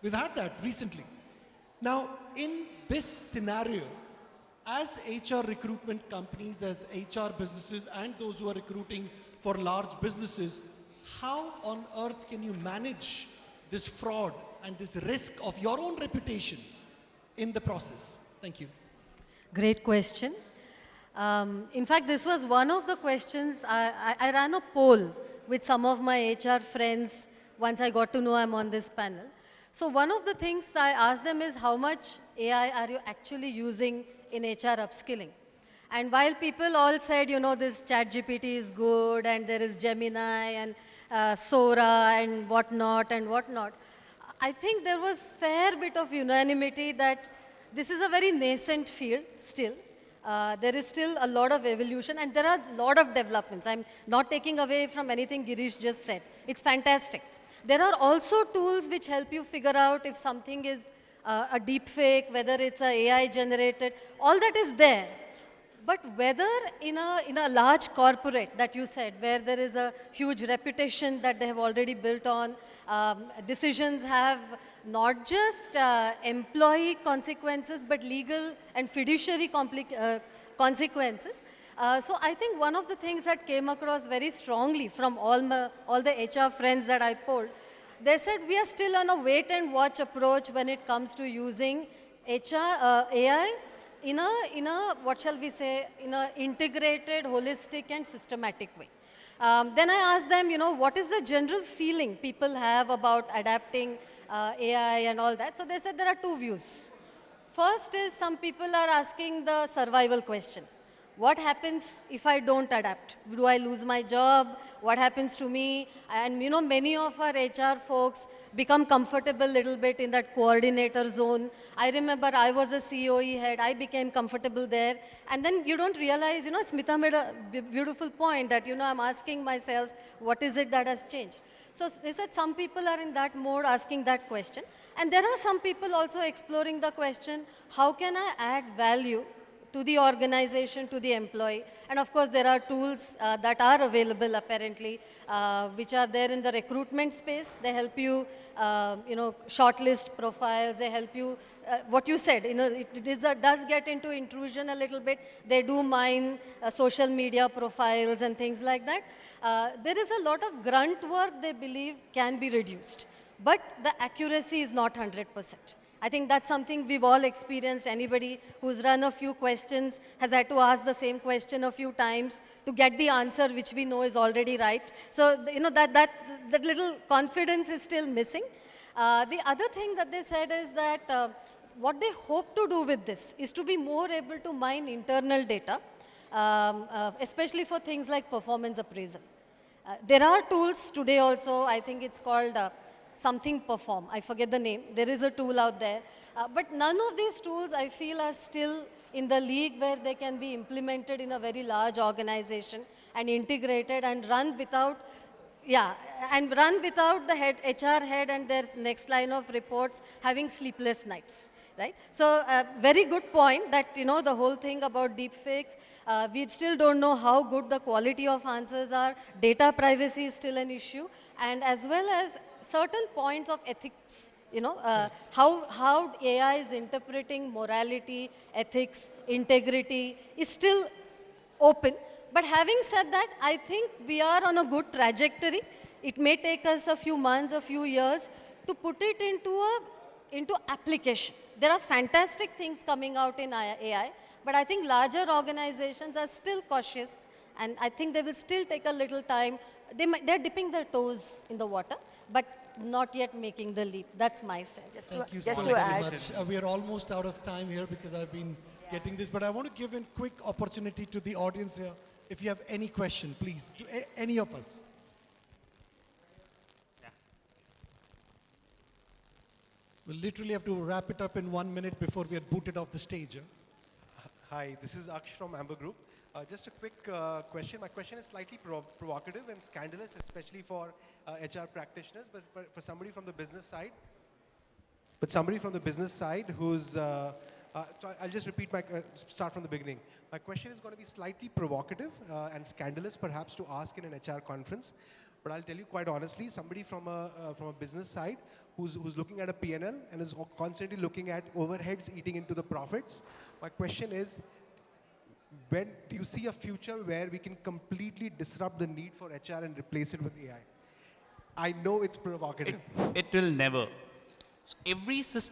We've had that recently. Now, in this scenario, as HR recruitment companies, as HR businesses, and those who are recruiting for large businesses, how on earth can you manage this fraud and this risk of your own reputation in the process? Thank you. Great question. In fact, this was one of the questions. I ran a poll with some of my HR friends once I got to know I'm on this panel. So one of the things I asked them is, how much AI are you actually using in HR upskilling? And while people all said, you know, this ChatGPT is good, and there is Gemini and Sora and whatnot, I think there was fair bit of unanimity that this is a very nascent field still. There is still a lot of evolution, and there are a lot of developments. I'm not taking away from anything Girish just said. It's fantastic. There are also tools which help you figure out if something is a deep fake, whether it's a AI generated. All that is there. But whether in a large corporate that you said, where there is a huge reputation that they have already built on, decisions have not just employee consequences, but legal and fiduciary consequences. So I think one of the things that came across very strongly from all the HR friends that I polled, they said we are still on a wait and watch approach when it comes to using AI in a, what shall we say, in an integrated, holistic and systematic way. Then I asked them, you know, what is the general feeling people have about adapting AI and all that? So they said there are two views. First is, some people are asking the survival question. What happens if I don't adapt? Do I lose my job? What happens to me? And you know, many of our HR folks become comfortable a little bit in that coordinator zone. I remember I was a COE head. I became comfortable there. And then you don't realize, you know, Smita made a beautiful point that, you know, I'm asking myself, what is it that has changed? So they said some people are in that mode asking that question. And there are some people also exploring the question, how can I add value to the organization, to the employee? And of course, there are tools that are available apparently, which are there in the recruitment space. They help you, you know, shortlist profiles. They help you, what you said, you know, it does get into intrusion a little bit. They do mine social media profiles and things like that. There is a lot of grunt work they believe can be reduced, but the accuracy is not 100%. I think that's something we've all experienced. Anybody who's run a few questions has had to ask the same question a few times to get the answer which we know is already right. So, you know, that little confidence is still missing. The other thing that they said is that what they hope to do with this is to be more able to mine internal data, especially for things like performance appraisal. There are tools today also. I think it's called something perform. I forget the name. There is a tool out there. But none of these tools, I feel, are still in the league where they can be implemented in a very large organization and integrated and run without, the HR head and their next line of reports having sleepless nights. Right? So very good point that, you know, the whole thing about deepfakes, we still don't know how good the quality of answers are. Data privacy is still an issue, and as well as certain points of ethics, you know, how AI is interpreting morality, ethics, integrity is still open. But having said that, I think we are on a good trajectory. It may take us a few months, a few years to put it into application. There are fantastic things coming out in AI, but I think larger organizations are still cautious, and I think they will still take a little time. They're dipping their toes in the water, but not yet making the leap. That's my sense. Thank you Just so to very add. much. We are almost out of time here because I've been getting this, but I want to give a quick opportunity to the audience here. If you have any question, please, to any of us. We'll literally have to wrap it up in 1 minute before we are booted off the stage. Hi, this is Aksh from Amber Group. Just a quick question. My question is slightly provocative and scandalous, especially for HR practitioners, but for somebody from the business side. But somebody from the business side who's, so I'll just repeat start from the beginning. My question is going to be slightly provocative and scandalous, perhaps, to ask in an HR conference. But I'll tell you quite honestly, somebody from a business side who's looking at a P&L and is constantly looking at overheads eating into the profits. My question is, when do you see a future where we can completely disrupt the need for HR and replace it with AI? I know it's provocative. It will never. So every system